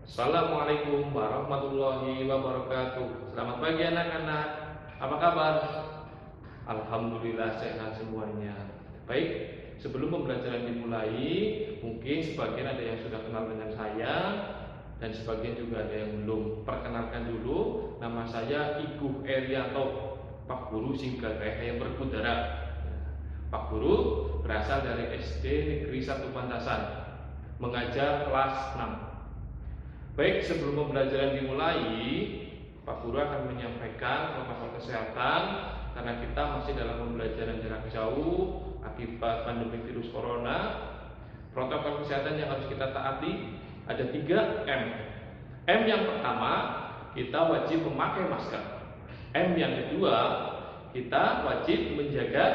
Assalamualaikum warahmatullahi wabarakatuh. Selamat pagi anak-anak. Apa kabar? Alhamdulillah sehat semuanya. Baik, sebelum pembelajaran dimulai, mungkin sebagian ada yang sudah kenal dengan saya dan sebagian juga ada yang belum. Perkenalkan dulu, nama saya Iguh Erianto, Pak Guru Singgal yang Berkudara. Pak Guru berasal dari SD Negeri 1 Pantasan, mengajar kelas 6. Baik, sebelum pembelajaran dimulai, Pak Guru akan menyampaikan protokol kesehatan karena kita masih dalam pembelajaran jarak jauh akibat pandemi virus corona. Protokol kesehatan yang harus kita taati ada 3M. M yang pertama, kita wajib memakai masker. M yang kedua, kita wajib menjaga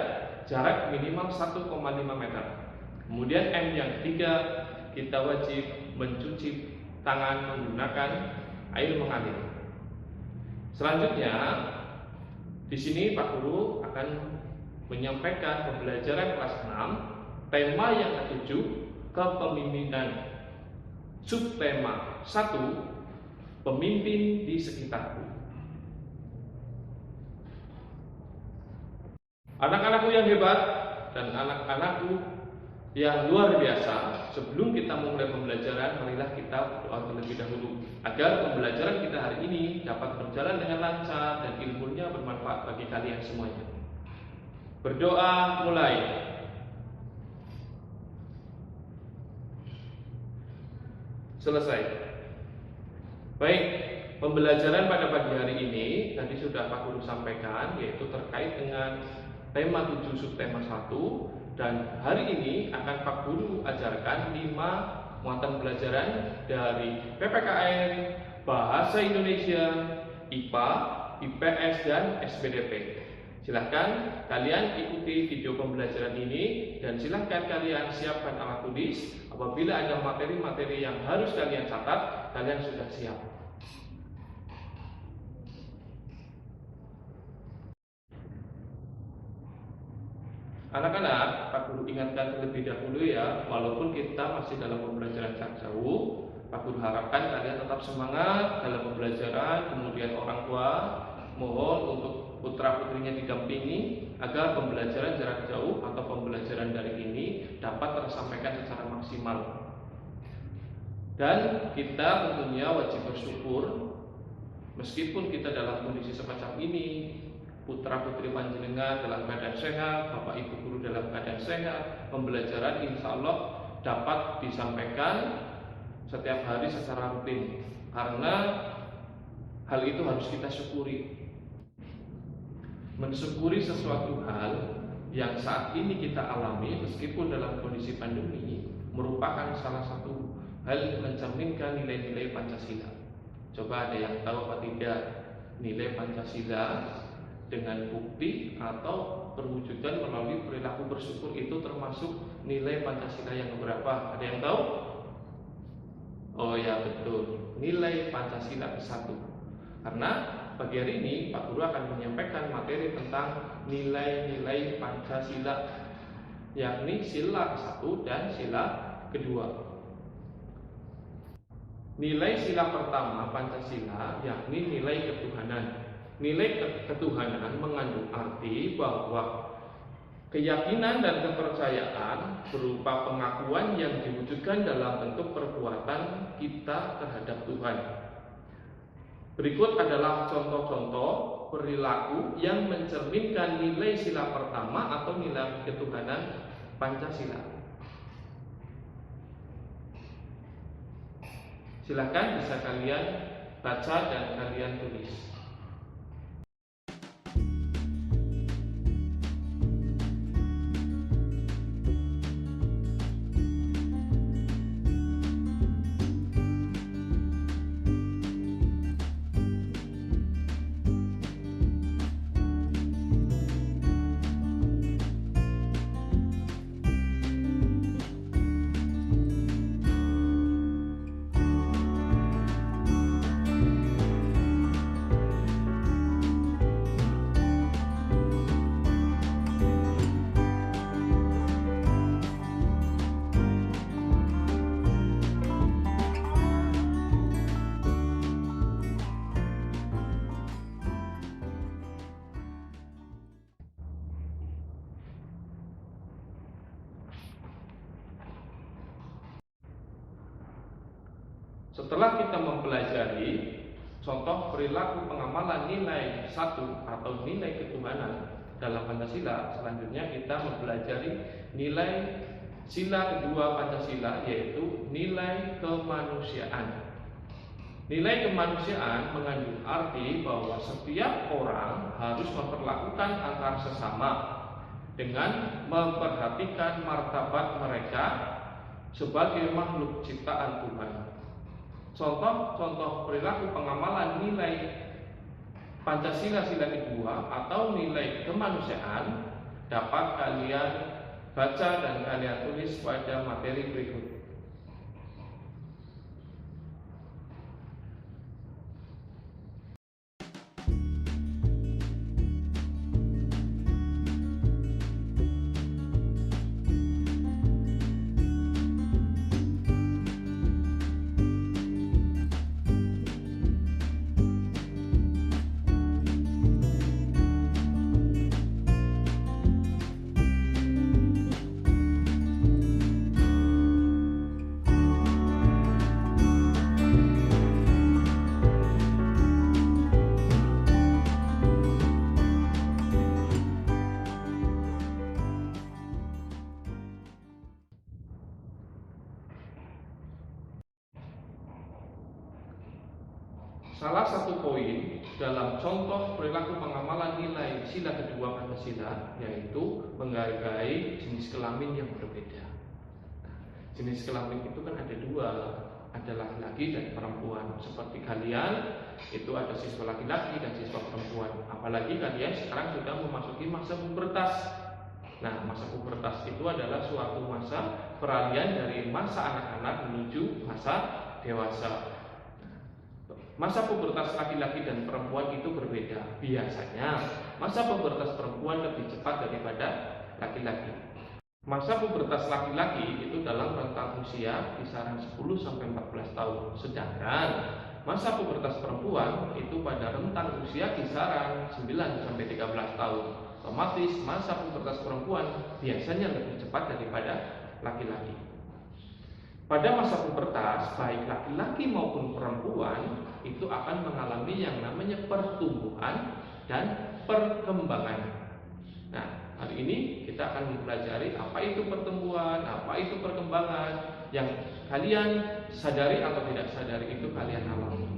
jarak minimal 1,5 meter. Kemudian M yang ketiga, kita wajib mencuci tangan menggunakan air mengalir. Selanjutnya, di sini Pak Guru akan menyampaikan pembelajaran kelas 6, tema yang ke-7, kepemimpinan. Subtema 1, pemimpin di sekitarku. Anak-anakku yang hebat dan anak-anakku yang luar biasa, sebelum kita memulai pembelajaran, marilah kita berdoa terlebih dahulu agar pembelajaran kita hari ini dapat berjalan dengan lancar dan ilmunya bermanfaat bagi kalian semuanya. Berdoa mulai. Selesai. Baik, pembelajaran pada pagi hari ini tadi sudah Pak Guru sampaikan, yaitu terkait dengan tema 7 subtema 1. Dan hari ini akan Pak Guru ajarkan 5 muatan pelajaran dari PPKN, Bahasa Indonesia, IPA, IPS, dan SPDP. Silahkan kalian ikuti video pembelajaran ini dan silahkan kalian siapkan alat tulis. Apabila ada materi-materi yang harus kalian catat, kalian sudah siap. Anak-anak, Pak Guru ingatkan terlebih dahulu ya, walaupun kita masih dalam pembelajaran jarak jauh, Pak Guru harapkan kalian tetap semangat dalam pembelajaran. Kemudian orang tua mohon untuk putra-putrinya didampingi agar pembelajaran jarak jauh atau pembelajaran daring ini dapat tersampaikan secara maksimal. Dan kita tentunya wajib bersyukur meskipun kita dalam kondisi semacam ini, putra putri panjenengan dalam keadaan sehat, bapak ibu guru dalam keadaan sehat, pembelajaran insya Allah dapat disampaikan setiap hari secara rutin, karena hal itu harus kita syukuri. Mensyukuri sesuatu hal yang saat ini kita alami meskipun dalam kondisi pandemi merupakan salah satu hal mencerminkan nilai-nilai Pancasila. Coba ada yang tahu apa tidak nilai Pancasila dengan bukti atau perwujudan melalui perilaku bersyukur itu termasuk nilai Pancasila yang berapa? Ada yang tahu? Oh ya betul, nilai Pancasila ke-1. Karena pagi hari ini Pak Guru akan menyampaikan materi tentang nilai-nilai Pancasila, yakni sila ke-1 dan sila kedua. Nilai sila pertama Pancasila yakni nilai ketuhanan. Nilai ketuhanan mengandung arti bahwa keyakinan dan kepercayaan berupa pengakuan yang diwujudkan dalam bentuk perbuatan kita terhadap Tuhan. Berikut adalah contoh-contoh perilaku yang mencerminkan nilai sila pertama atau nilai ketuhanan Pancasila. Silakan bisa kalian baca dan kalian tulis. Setelah kita mempelajari contoh perilaku pengamalan nilai satu atau nilai ketuhanan dalam Pancasila, selanjutnya kita mempelajari nilai sila kedua Pancasila, yaitu nilai kemanusiaan. Nilai kemanusiaan mengandung arti bahwa setiap orang harus memperlakukan antar sesama dengan memperhatikan martabat mereka sebagai makhluk ciptaan Tuhan. Contoh-contoh perilaku pengamalan nilai Pancasila sila kedua atau nilai kemanusiaan dapat kalian baca dan kalian tulis pada materi berikut. Salah satu poin dalam contoh perilaku pengamalan nilai sila kedua Pancasila yaitu menghargai jenis kelamin yang berbeda. Jenis kelamin itu kan ada dua, ada laki-laki dan perempuan. Seperti kalian itu ada siswa laki-laki dan siswa perempuan. Apalagi kalian sekarang sudah memasuki masa pubertas. Nah, masa pubertas itu adalah suatu masa peralihan dari masa anak-anak menuju masa dewasa. Masa pubertas laki-laki dan perempuan itu berbeda. Biasanya masa pubertas perempuan lebih cepat daripada laki-laki. Masa pubertas laki-laki itu dalam rentang usia kisaran 10-14 tahun. Sedangkan masa pubertas perempuan itu pada rentang usia kisaran 9-13 tahun. Otomatis masa pubertas perempuan biasanya lebih cepat daripada laki-laki. Pada masa pubertas, baik laki-laki maupun perempuan itu akan mengalami yang namanya pertumbuhan dan perkembangan. Nah, hari ini kita akan mempelajari apa itu pertumbuhan, apa itu perkembangan. Yang kalian sadari atau tidak sadari itu kalian alami.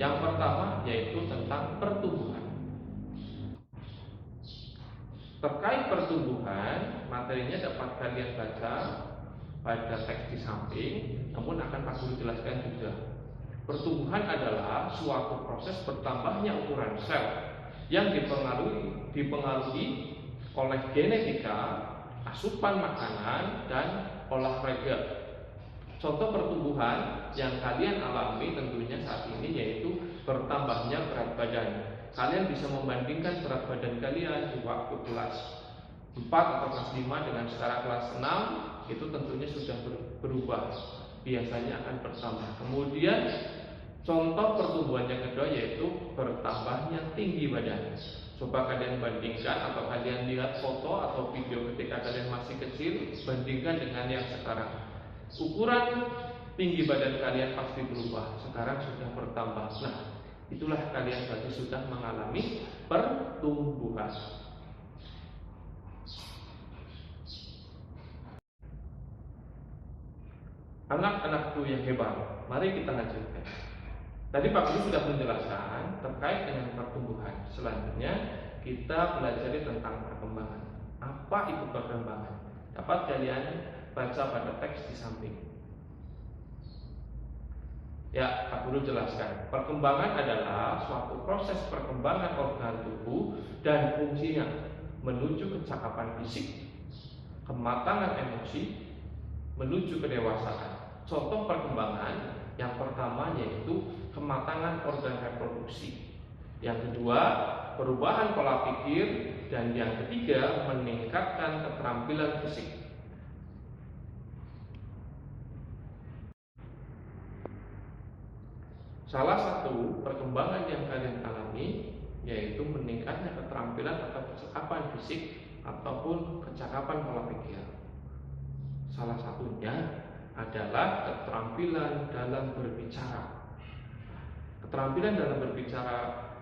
Yang pertama yaitu tentang pertumbuhan. Terkait pertumbuhan, materinya dapat kalian baca pada teks di samping, namun akan Pak Guru jelaskan juga. Pertumbuhan adalah suatu proses bertambahnya ukuran sel yang dipengaruhi oleh genetika, asupan makanan, dan olahraga. Contoh pertumbuhan yang kalian alami tentunya saat ini yaitu bertambahnya berat badan. Kalian bisa membandingkan berat badan kalian di waktu kelas 4 atau kelas 5 dengan sekarang kelas 6. Itu tentunya sudah berubah, biasanya akan bertambah. Kemudian contoh pertumbuhan yang kedua yaitu bertambahnya tinggi badan. Coba kalian bandingkan atau kalian lihat foto atau video ketika kalian masih kecil, bandingkan dengan yang sekarang. Ukuran tinggi badan kalian pasti berubah, sekarang sudah bertambah. Nah, itulah kalian berarti sudah mengalami pertumbuhan. Anak-anakku yang hebat, mari kita lanjutkan. Tadi Pak Guru sudah menjelaskan terkait dengan pertumbuhan. Selanjutnya kita belajar tentang perkembangan. Apa itu perkembangan? Dapat kalian baca pada teks di samping. Ya, Pak Guru jelaskan. Perkembangan adalah suatu proses perkembangan organ tubuh dan fungsinya menuju kecakapan fisik, kematangan emosi, menuju kedewasaan. Contoh perkembangan yang pertama yaitu kematangan organ reproduksi. Yang kedua, perubahan pola pikir, dan yang ketiga, meningkatkan keterampilan fisik. Salah satu perkembangan yang kalian alami yaitu meningkatnya keterampilan atau kecakapan fisik ataupun kecakapan pola pikir. Salah satunya adalah keterampilan dalam berbicara. Keterampilan dalam berbicara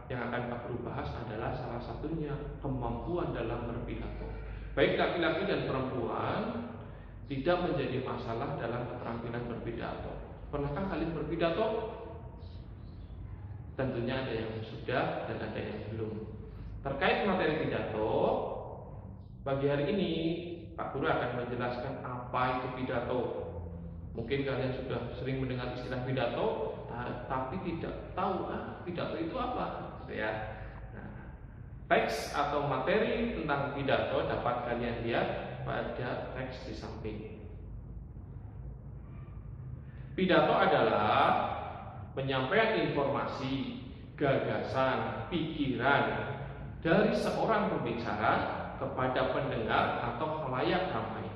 yang akan Pak Guru bahas adalah salah satunya kemampuan dalam berpidato. Baik laki-laki dan perempuan tidak menjadi masalah dalam keterampilan berpidato. Pernahkah kalian berpidato? Tentunya ada yang sudah dan ada yang belum. Terkait materi pidato, pagi hari ini Pak Guru akan menjelaskan apa itu pidato. Mungkin kalian sudah sering mendengar istilah pidato, tapi tidak tahu pidato itu apa, gitu ya. Nah, teks atau materi tentang pidato dapat kalian lihat pada teks di samping. Pidato adalah penyampaian informasi, gagasan, pikiran dari seorang pembicara kepada pendengar atau khalayak ramai.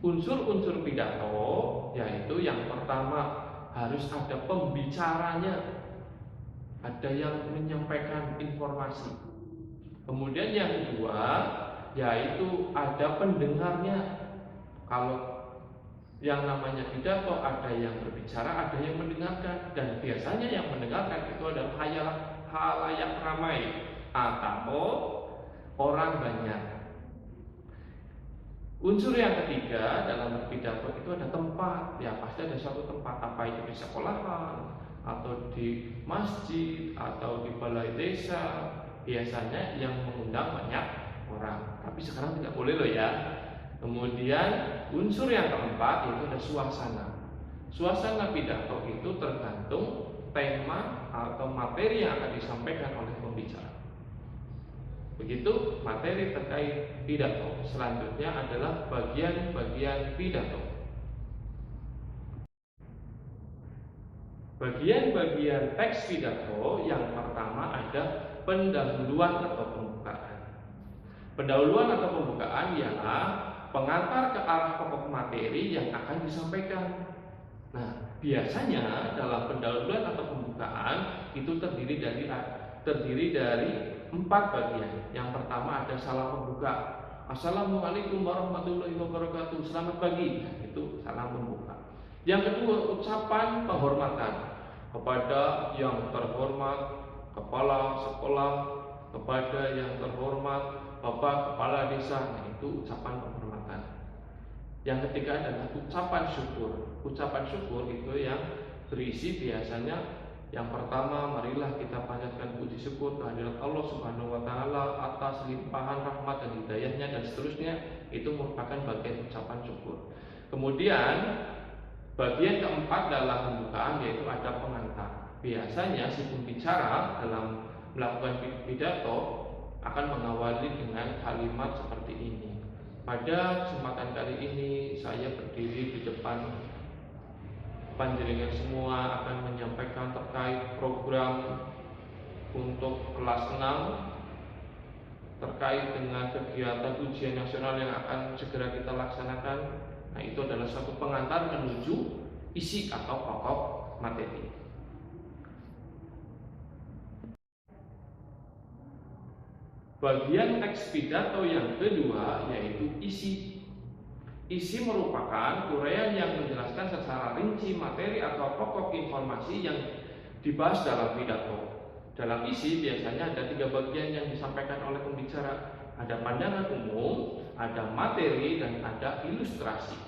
Unsur-unsur pidato yaitu yang pertama harus ada pembicaranya, ada yang menyampaikan informasi. Kemudian yang kedua yaitu ada pendengarnya. Kalau yang namanya pidato ada yang berbicara, ada yang mendengarkan, dan biasanya yang mendengarkan itu adalah khalayak ramai atau orang banyak. Unsur yang ketiga dalam berpidato itu ada tempat. Ya pasti ada suatu tempat, apa itu di sekolahan atau di masjid atau di balai desa, biasanya yang mengundang banyak orang. Tapi sekarang tidak boleh loh ya. Kemudian unsur yang keempat yaitu ada suasana. Suasana pidato itu tergantung tema atau materi yang akan disampaikan oleh pembicara. Begitu materi terkait pidato. Selanjutnya adalah bagian-bagian pidato. Bagian-bagian teks pidato yang pertama ada pendahuluan atau pembukaan. Pendahuluan atau pembukaan ialah pengantar ke arah pokok materi yang akan disampaikan. Nah, biasanya dalam pendahuluan atau pembukaan itu terdiri dari 4 bagian. Yang pertama ada salam pembuka. Assalamualaikum warahmatullahi wabarakatuh. Selamat pagi. Itu salam pembuka. Yang kedua ucapan penghormatan kepada yang terhormat kepala sekolah, kepada yang terhormat Bapak Kepala Desa. Nah, itu ucapan penghormatan. Yang ketiga adalah ucapan syukur. Ucapan syukur itu yang berisi biasanya yang pertama, marilah kita panjatkan puji syukur kehadirat Allah Subhanahu wa taala atas limpahan rahmat dan hidayahnya dan seterusnya. Itu merupakan bagian ucapan syukur. Kemudian bagian keempat dalam pembukaan yaitu ada pengantar. Biasanya si pembicara dalam melakukan pidato akan mengawali dengan kalimat seperti ini. Pada kesempatan kali ini saya berdiri di depan panjenengan semua akan menyampaikan terkait program untuk kelas 6 terkait dengan kegiatan ujian nasional yang akan segera kita laksanakan. Nah, itu adalah suatu pengantar menuju isi atau pokok materi. Bagian teks pidato yang kedua yaitu isi. Isi merupakan uraian yang menjelaskan secara rinci materi atau pokok informasi yang dibahas dalam pidato. Dalam isi biasanya ada 3 bagian yang disampaikan oleh pembicara. Ada pandangan umum, ada materi, dan ada ilustrasi.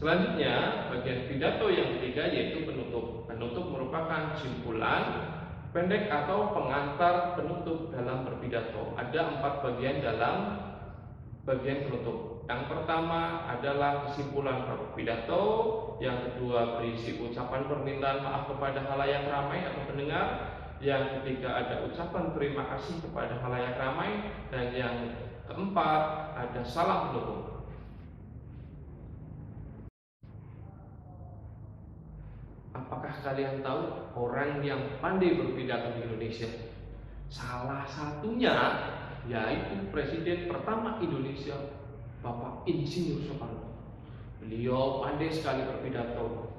Selanjutnya, bagian pidato yang ketiga yaitu penutup. Penutup merupakan simpulan pendek atau pengantar penutup dalam berpidato. Ada 4 bagian dalam bagian penutup. Yang pertama adalah kesimpulan pidato, yang kedua berisi ucapan permintaan maaf kepada khalayak ramai atau pendengar, yang ketiga ada ucapan terima kasih kepada khalayak ramai, dan yang keempat ada salam penutup. Apakah kalian tahu orang yang pandai berpidato di Indonesia? Salah satunya yaitu Presiden pertama Indonesia, Bapak Insinyur Soekarno. Beliau pandai sekali berpidato.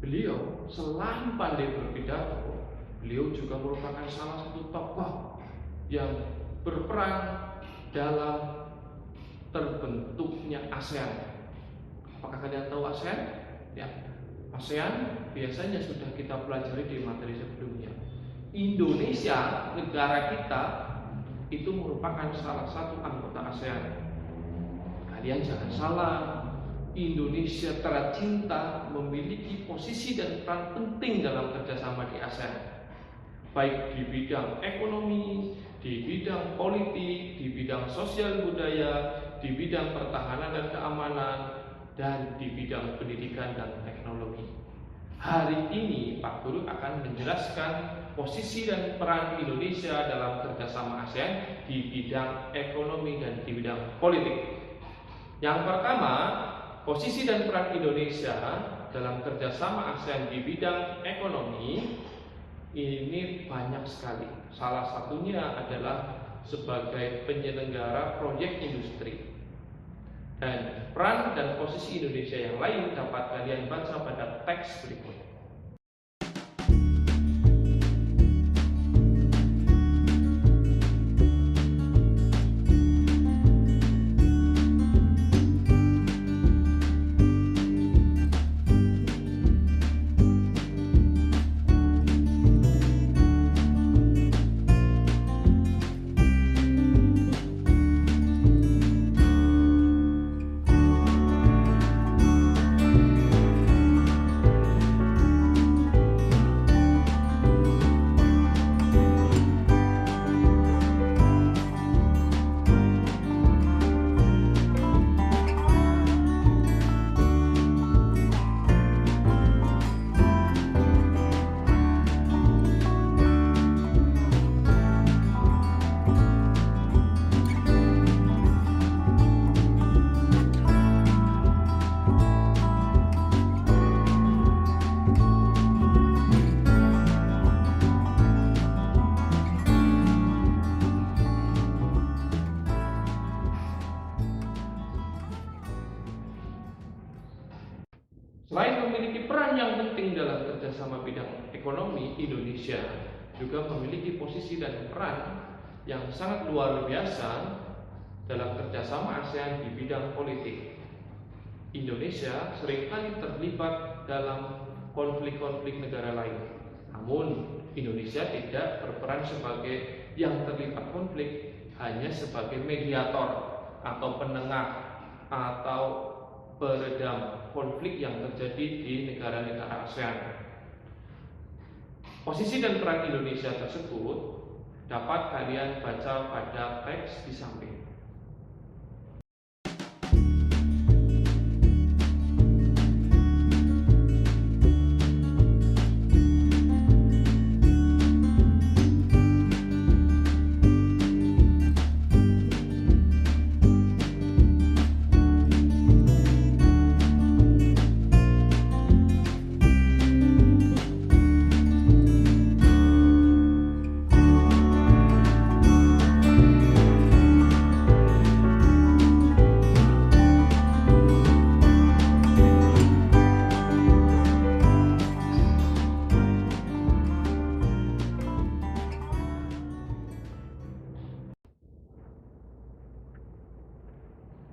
Beliau selain pandai berpidato, Beliau juga merupakan salah satu tokoh yang berperan dalam terbentuknya ASEAN. Apakah kalian tahu ASEAN? Ya, ASEAN biasanya sudah kita pelajari di materi sebelumnya. Indonesia, negara kita, itu merupakan salah satu anggota ASEAN. Kalian jangan salah, Indonesia tercinta memiliki posisi dan peran penting dalam kerjasama di ASEAN, baik di bidang ekonomi, di bidang politik, di bidang sosial budaya, di bidang pertahanan dan keamanan, dan di bidang pendidikan dan teknologi. Hari ini Pak Guru akan menjelaskan posisi dan peran Indonesia dalam kerjasama ASEAN di bidang ekonomi dan di bidang politik. Yang pertama, posisi dan peran Indonesia dalam kerjasama ASEAN di bidang ekonomi ini banyak sekali. Salah satunya adalah sebagai penyelenggara proyek industri. Dan peran dan posisi Indonesia yang lain dapat kalian baca pada teks berikut. Selain memiliki peran yang penting dalam kerjasama bidang ekonomi, Indonesia juga memiliki posisi dan peran yang sangat luar biasa dalam kerjasama ASEAN di bidang politik. Indonesia seringkali terlibat dalam konflik-konflik negara lain. Namun, Indonesia tidak berperan sebagai yang terlibat konflik, hanya sebagai mediator atau penengah atau peredam konflik yang terjadi di negara-negara ASEAN. Posisi dan peran Indonesia tersebut dapat kalian baca pada teks di samping.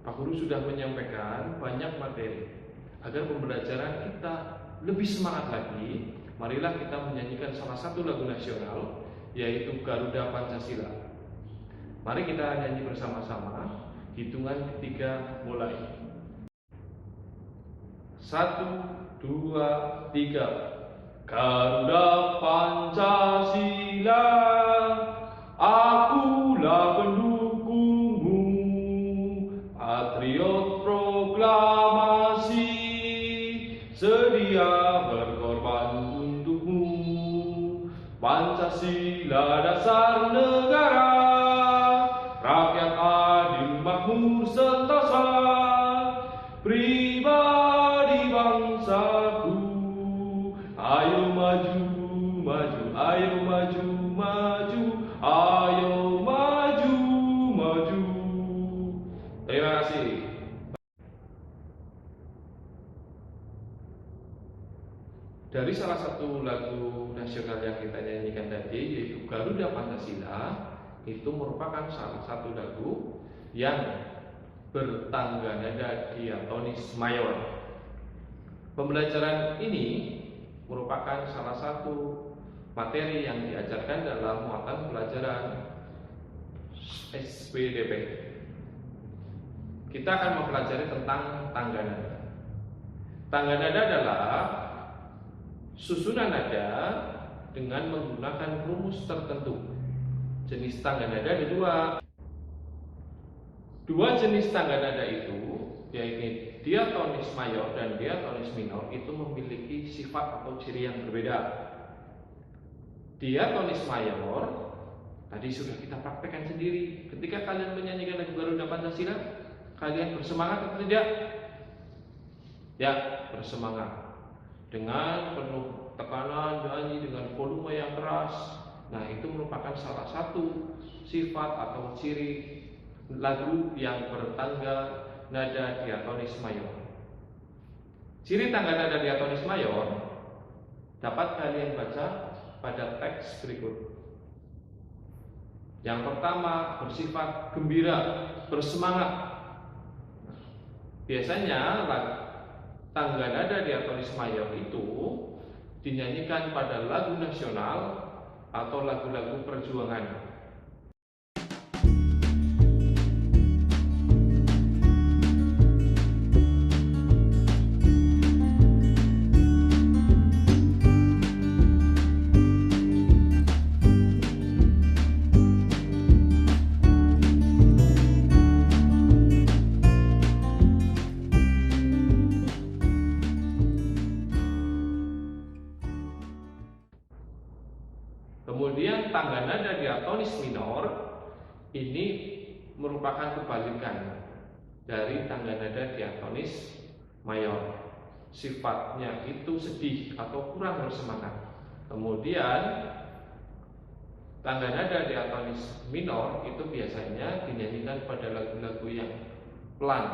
Pak Guru sudah menyampaikan banyak materi. Agar pembelajaran kita lebih semangat lagi, marilah kita menyanyikan salah satu lagu nasional, yaitu Garuda Pancasila. Mari kita nyanyi bersama-sama. Hitungan ketiga mulai. 1, 2, 3. Garuda Pancasila, akulah pendukungmu, patriot proklamasi, sedia berkorban untukmu. Pancasila dasar negara, rakyat adil makmur sentosa, pribadi bangsaku. Ayo maju, maju, ayo maju, maju, ayo maju, maju. Terima kasih. dari salah satu lagu nasional yang kita nyanyikan tadi, yaitu Garuda Pancasila, itu merupakan salah satu lagu yang bertangga nada diatonis mayor. Pembelajaran ini merupakan salah satu materi yang diajarkan dalam muatan pelajaran SPDP. Kita akan mempelajari tentang tangga nada. Tangga nada adalah susunan nada dengan menggunakan rumus tertentu. Jenis tangga nada ada dua. Dua jenis tangga nada itu, yaitu diatonis mayor dan diatonis minor, itu memiliki sifat atau ciri yang berbeda. Diatonis mayor tadi sudah kita praktekkan sendiri. Ketika kalian menyanyikan lagu Garuda Pancasila, kalian bersemangat atau tidak? Ya, bersemangat. Dengan penuh tekanan, nyanyi dengan volume yang keras. Nah, itu merupakan salah satu sifat atau ciri lagu yang bertangga nada diatonis mayor. Ciri tangga nada diatonis mayor dapat kalian baca pada teks berikut. Yang pertama, bersifat gembira, bersemangat. Biasanya tangga nada diatonis mayor itu dinyanyikan pada lagu nasional atau lagu-lagu perjuangan. Kemudian tangga nada diatonis minor ini merupakan kebalikan dari tangga nada diatonis mayor. Sifatnya itu sedih atau kurang bersemangat. Kemudian tangga nada diatonis minor itu biasanya dinyanyikan pada lagu-lagu yang pelan.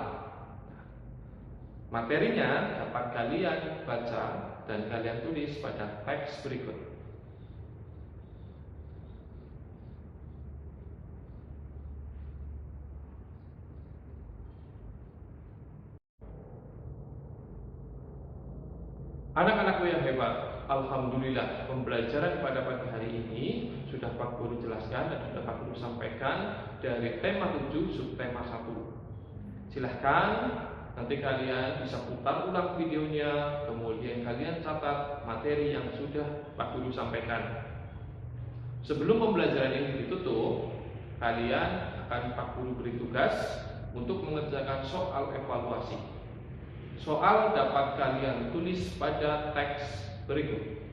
Materinya dapat kalian baca dan kalian tulis pada teks berikut. Anak-anakku yang hebat, alhamdulillah pembelajaran pada pagi hari ini sudah Pak Guru jelaskan dan sudah Pak Guru sampaikan dari tema 7 subtema 1. Silahkan nanti kalian bisa putar ulang videonya, kemudian kalian catat materi yang sudah Pak Guru sampaikan. Sebelum pembelajaran ini ditutup, kalian akan Pak Guru beri tugas untuk mengerjakan soal evaluasi. Soal dapat kalian tulis pada teks berikut.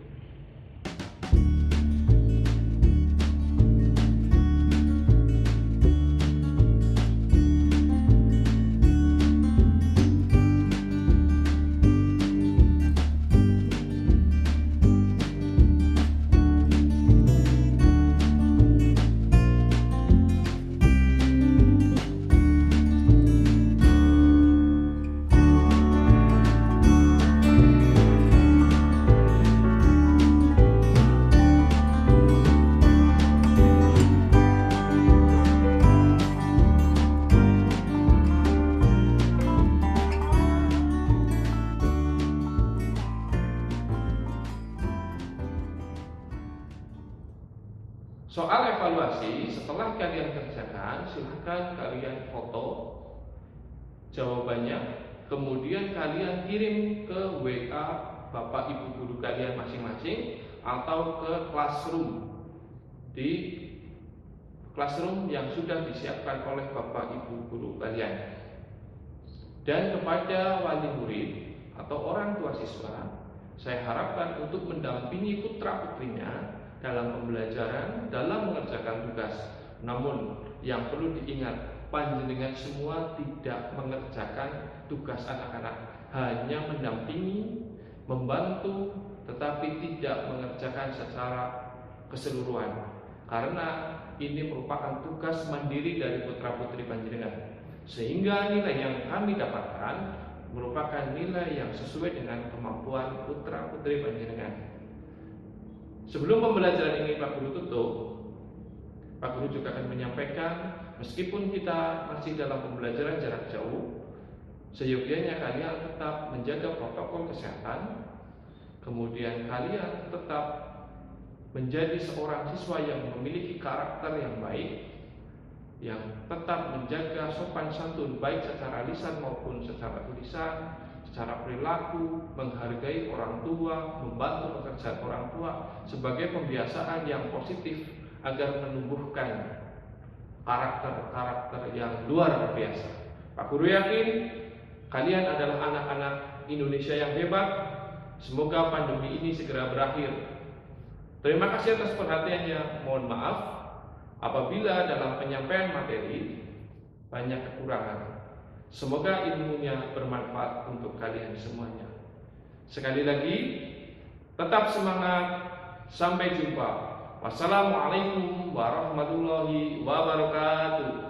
Soal evaluasi setelah kalian kerjakan, silahkan kalian foto jawabannya, kemudian kalian kirim ke WA Bapak Ibu guru kalian masing-masing atau ke classroom di classroom yang sudah disiapkan oleh Bapak Ibu guru kalian. Dan kepada wali murid atau orang tua siswa, saya harapkan untuk mendampingi putra putrinya dalam pembelajaran, dalam mengerjakan tugas. Namun yang perlu diingat, panjenengan semua tidak mengerjakan tugas anak-anak, hanya mendampingi, membantu, tetapi tidak mengerjakan secara keseluruhan. Karena ini merupakan tugas mandiri dari putra putri panjenengan. Sehingga nilai yang kami dapatkan merupakan nilai yang sesuai dengan kemampuan putra putri panjenengan. Sebelum pembelajaran ini Pak Guru tutup, Pak Guru juga akan menyampaikan, meskipun kita masih dalam pembelajaran jarak jauh, seyogianya kalian tetap menjaga protokol kesehatan, kemudian kalian tetap menjadi seorang siswa yang memiliki karakter yang baik, yang tetap menjaga sopan santun baik secara lisan maupun secara tulisan, secara perilaku, menghargai orang tua, membantu pekerjaan orang tua sebagai pembiasaan yang positif agar menumbuhkan karakter-karakter yang luar biasa. Pak Guru yakin kalian adalah anak-anak Indonesia yang hebat. Semoga pandemi ini segera berakhir. Terima kasih atas perhatiannya. Mohon maaf apabila dalam penyampaian materi banyak kekurangan. Semoga ilmunya bermanfaat untuk kalian semuanya. Sekali lagi, tetap semangat. Sampai jumpa. Wassalamualaikum warahmatullahi wabarakatuh.